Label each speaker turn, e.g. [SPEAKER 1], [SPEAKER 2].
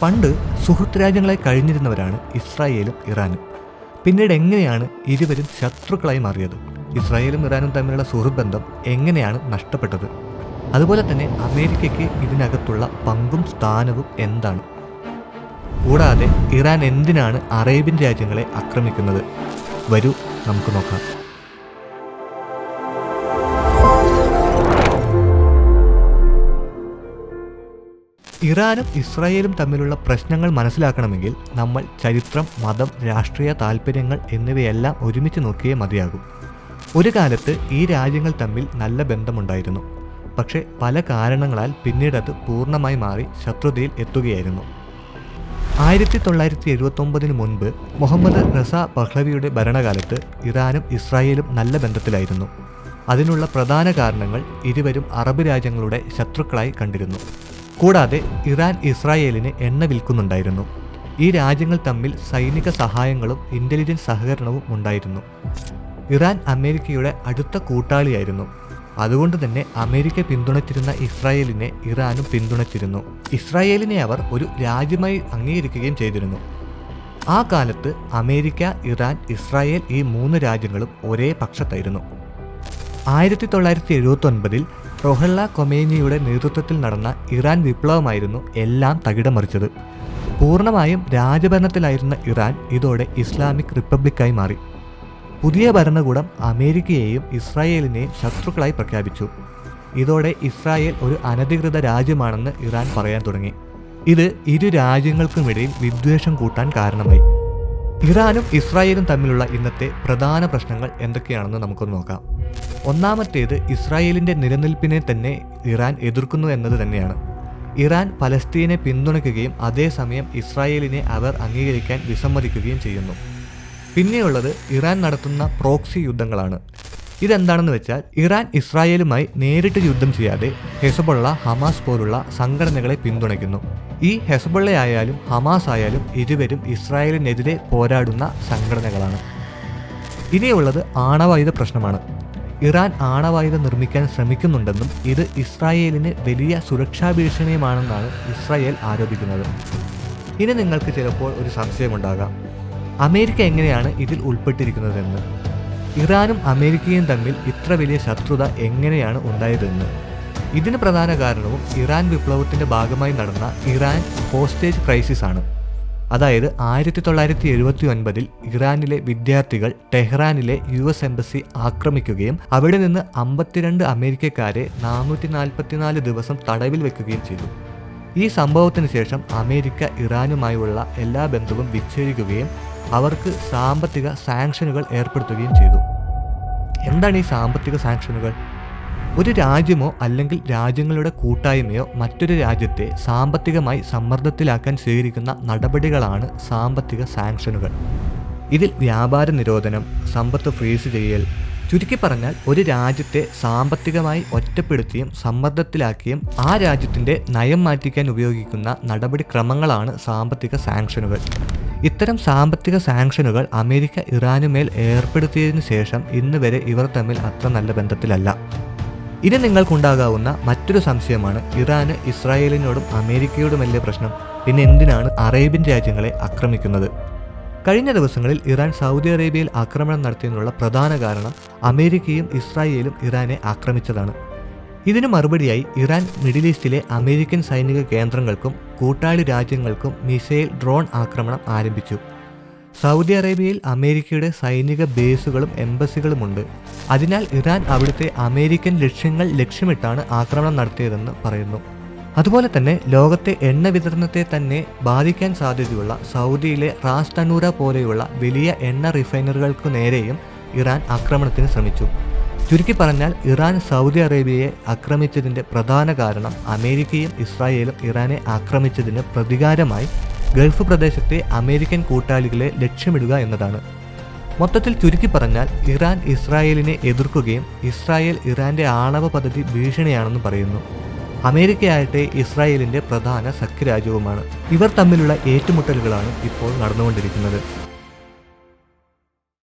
[SPEAKER 1] പണ്ട് സുഹൃത്ത് രാജ്യങ്ങളായി കഴിഞ്ഞിരുന്നവരാണ് ഇസ്രായേലും ഇറാനും. പിന്നീട് എങ്ങനെയാണ് ഇരുവരും ശത്രുക്കളായി മാറിയത്? ഇസ്രായേലും ഇറാനും തമ്മിലുള്ള സുഹൃത്ത് ബന്ധം എങ്ങനെയാണ് നഷ്ടപ്പെട്ടത്? അതുപോലെ തന്നെ അമേരിക്കയ്ക്ക് ഇതിനകത്തുള്ള പങ്കും സ്ഥാനവും എന്താണ്? കൂടാതെ ഇറാൻ എന്തിനാണ് അറേബ്യൻ രാജ്യങ്ങളെ ആക്രമിക്കുന്നത്? വരൂ നമുക്ക് നോക്കാം. ഇറാനും ഇസ്രായേലും തമ്മിലുള്ള പ്രശ്നങ്ങൾ മനസ്സിലാക്കണമെങ്കിൽ നമ്മൾ ചരിത്രം, മതം, രാഷ്ട്രീയ താൽപ്പര്യങ്ങൾ എന്നിവയെല്ലാം ഒരുമിച്ച് നോക്കിയേ മതിയാകും. ഒരു കാലത്ത് ഈ രാജ്യങ്ങൾ തമ്മിൽ നല്ല ബന്ധമുണ്ടായിരുന്നു. പക്ഷേ പല കാരണങ്ങളാൽ പിന്നീട് അത് പൂർണ്ണമായി മാറി ശത്രുതയിൽ എത്തുകയായിരുന്നു. 1979 മുൻപ് മുഹമ്മദ് റസ പഹ്ലവിയുടെ ഭരണകാലത്ത് ഇറാനും ഇസ്രായേലും നല്ല ബന്ധത്തിലായിരുന്നു. അതിനുള്ള പ്രധാന കാരണങ്ങൾ ഇരുവരും അറബ് രാജ്യങ്ങളുടെ ശത്രുക്കളായി കണ്ടിരുന്നു. കൂടാതെ ഇറാൻ ഇസ്രായേലിന് എണ്ണ വിൽക്കുന്നുണ്ടായിരുന്നു. ഈ രാജ്യങ്ങൾ തമ്മിൽ സൈനിക സഹായങ്ങളും ഇന്റലിജൻസ് സഹകരണവും ഉണ്ടായിരുന്നു. ഇറാൻ അമേരിക്കയുടെ അടുത്ത കൂട്ടാളിയായിരുന്നു. അതുകൊണ്ട് തന്നെ അമേരിക്ക പിന്തുണച്ചിരുന്ന ഇസ്രായേലിനെ ഇറാനും പിന്തുണച്ചിരുന്നു. ഇസ്രായേലിനെ അവർ ഒരു രാജ്യമായി അംഗീകരിക്കുകയും ചെയ്തിരുന്നു. ആ കാലത്ത് അമേരിക്ക, ഇറാൻ, ഇസ്രായേൽ ഈ 3 രാജ്യങ്ങളും ഒരേ പക്ഷത്തായിരുന്നു. 1979 റൊഹല്ല ഖൊമേനിയുടെ നേതൃത്വത്തിൽ നടന്ന ഇറാൻ വിപ്ലവമായിരുന്നു എല്ലാം തകിടം മറിച്ചത്. പൂർണ്ണമായും രാജഭരണത്തിലായിരുന്ന ഇറാൻ ഇതോടെ ഇസ്ലാമിക് റിപ്പബ്ലിക്കായി മാറി. പുതിയ ഭരണകൂടം അമേരിക്കയെയും ഇസ്രായേലിനെയും ശത്രുക്കളായി പ്രഖ്യാപിച്ചു. ഇതോടെ ഇസ്രായേൽ ഒരു അനധികൃത രാജ്യമാണെന്ന് ഇറാൻ പറയാൻ തുടങ്ങി. ഇത് ഇരു രാജ്യങ്ങൾക്കുമിടയിൽ വിദ്വേഷം കൂട്ടാൻ കാരണമായി. ഇറാനും ഇസ്രായേലും തമ്മിലുള്ള ഇന്നത്തെ പ്രധാന പ്രശ്നങ്ങൾ എന്തൊക്കെയാണെന്ന് നമുക്കൊന്ന് നോക്കാം. ഒന്നാമത്തേത്, ഇസ്രായേലിൻ്റെ നിലനിൽപ്പിനെ തന്നെ ഇറാൻ എതിർക്കുന്നു എന്നത് തന്നെയാണ്. ഇറാൻ പലസ്തീനെ പിന്തുണയ്ക്കുകയും അതേസമയം ഇസ്രായേലിനെ അവർ അംഗീകരിക്കാൻ വിസമ്മതിക്കുകയും ചെയ്യുന്നു. പിന്നെയുള്ളത് ഇറാൻ നടത്തുന്ന പ്രോക്സി യുദ്ധങ്ങളാണ്. ഇതെന്താണെന്ന് വെച്ചാൽ, ഇറാൻ ഇസ്രായേലുമായി നേരിട്ട് യുദ്ധം ചെയ്യാതെ ഹെസ്ബൊള്ള, ഹമാസ് പോലുള്ള സംഘടനകളെ പിന്തുണയ്ക്കുന്നു. ഈ ഹെസ്ബൊള്ള ആയാലും ഹമാസ് ആയാലും ഇരുവരും ഇസ്രായേലിനെതിരെ പോരാടുന്ന സംഘടനകളാണ്. ഇനിയുള്ളത് ആണവായുധ പ്രശ്നമാണ്. ഇറാൻ ആണവായുധം നിർമ്മിക്കാൻ ശ്രമിക്കുന്നുണ്ടെന്നും ഇത് ഇസ്രായേലിന് വലിയ സുരക്ഷാ ഭീഷണിയുമാണെന്നാണ് ഇസ്രായേൽ ആരോപിക്കുന്നത്. ഇനി നിങ്ങൾക്ക് ചിലപ്പോൾ ഒരു സംശയമുണ്ടാകാം, അമേരിക്ക എങ്ങനെയാണ് ഇതിൽ ഉൾപ്പെട്ടിരിക്കുന്നതെന്ന്. ഇറാനും അമേരിക്കയും തമ്മിൽ ഇത്ര വലിയ ശത്രുത എങ്ങനെയാണ് ഉണ്ടായതെന്ന്. ഇതിന് പ്രധാന കാരണവും ഇറാൻ വിപ്ലവത്തിൻ്റെ ഭാഗമായി നടന്ന ഇറാൻ ഹോസ്റ്റേജ് ക്രൈസിസ് ആണ്. അതായത് 1979 ഇറാനിലെ വിദ്യാർത്ഥികൾ ടെഹ്റാനിലെ US എംബസി ആക്രമിക്കുകയും അവിടെ നിന്ന് 52 അമേരിക്കക്കാരെ 444 ദിവസം തടവിൽ വെക്കുകയും ചെയ്തു. ഈ സംഭവത്തിന് ശേഷം അമേരിക്ക ഇറാനുമായുള്ള എല്ലാ ബന്ധവും വിച്ഛേദിക്കുകയും അവർക്ക് സാമ്പത്തിക സാങ്ഷനുകൾ ഏർപ്പെടുത്തുകയും ചെയ്തു. എന്താണ് ഈ സാമ്പത്തിക സാങ്ഷനുകൾ? ഒരു രാജ്യമോ അല്ലെങ്കിൽ രാജ്യങ്ങളുടെ കൂട്ടായ്മയോ മറ്റൊരു രാജ്യത്തെ സാമ്പത്തികമായി സമ്മർദ്ദത്തിലാക്കാൻ സ്വീകരിക്കുന്ന നടപടികളാണ് സാമ്പത്തിക സാങ്ഷനുകൾ. ഇതിൽ വ്യാപാര നിരോധനം, സമ്പത്ത് ഫ്രീസ് ചെയ്യൽ, ചുരുക്കി പറഞ്ഞാൽ ഒരു രാജ്യത്തെ സാമ്പത്തികമായി ഒറ്റപ്പെടുത്തിയും സമ്മർദ്ദത്തിലാക്കിയും ആ രാജ്യത്തിൻ്റെ നയം മാറ്റിക്കാൻ ഉപയോഗിക്കുന്ന നടപടിക്രമങ്ങളാണ് സാമ്പത്തിക സാങ്ഷനുകൾ. ഇത്തരം സാമ്പത്തിക സാങ്ഷനുകൾ അമേരിക്ക ഇറാനുമേൽ ഏർപ്പെടുത്തിയതിനു ശേഷം ഇന്ന് വരെ ഇവർ തമ്മിൽ അത്ര നല്ല ബന്ധത്തിലല്ല. ഇനി നിങ്ങൾക്കുണ്ടാകാവുന്ന മറ്റൊരു സംശയമാണ്, ഇറാന് ഇസ്രായേലിനോടും അമേരിക്കയോടുമല്ലേ പ്രശ്നം, പിന്നെ എന്തിനാണ് അറേബ്യൻ രാജ്യങ്ങളെ ആക്രമിക്കുന്നത്? കഴിഞ്ഞ ദിവസങ്ങളിൽ ഇറാൻ സൗദി അറേബ്യയിൽ ആക്രമണം നടത്തിയതിനുള്ള പ്രധാന കാരണം അമേരിക്കയും ഇസ്രായേലും ഇറാനെ ആക്രമിച്ചതാണ്. ഇതിനു മറുപടിയായി ഇറാൻ മിഡിൽ ഈസ്റ്റിലെ അമേരിക്കൻ സൈനിക കേന്ദ്രങ്ങൾക്കും കൂട്ടാളി രാജ്യങ്ങൾക്കും മിസൈൽ, ഡ്രോൺ ആക്രമണം ആരംഭിച്ചു. സൗദി അറേബ്യയിൽ അമേരിക്കയുടെ സൈനിക ബേസുകളും എംബസികളുമുണ്ട്. അതിനാൽ ഇറാൻ അവിടുത്തെ അമേരിക്കൻ ലക്ഷ്യങ്ങൾ ലക്ഷ്യമിട്ടാണ് ആക്രമണം നടത്തിയതെന്ന് പറയുന്നു. അതുപോലെ തന്നെ ലോകത്തെ എണ്ണ വിതരണത്തെ തന്നെ ബാധിക്കാൻ സാധ്യതയുള്ള സൗദിയിലെ റാസ് തനൂറ പോലെയുള്ള വലിയ എണ്ണ റിഫൈനറികൾക്കു നേരെയും ഇറാൻ ആക്രമണത്തിന് ശ്രമിച്ചു. ചുരുക്കി പറഞ്ഞാൽ ഇറാൻ സൗദി അറേബ്യയെ ആക്രമിച്ചതിൻ്റെ പ്രധാന കാരണം അമേരിക്കയും ഇസ്രായേലും ഇറാനെ ആക്രമിച്ചതിന് പ്രതികാരമായി ഗൾഫ് പ്രദേശത്തെ അമേരിക്കൻ കൂട്ടാളികളെ ലക്ഷ്യമിടുക എന്നതാണ്. മൊത്തത്തിൽ ചുരുക്കി പറഞ്ഞാൽ ഇറാൻ ഇസ്രായേലിനെ എതിർക്കുകയും ഇസ്രായേൽ ഇറാൻ്റെ ആണവ പദ്ധതി ഭീഷണിയാണെന്ന് പറയുന്നു. അമേരിക്കയാകട്ടെ ഇസ്രായേലിൻ്റെ പ്രധാന സഖ്യരാജ്യവുമാണ്. ഇവർ തമ്മിലുള്ള ഏറ്റുമുട്ടലുകളാണ് ഇപ്പോൾ നടന്നുകൊണ്ടിരിക്കുന്നത്.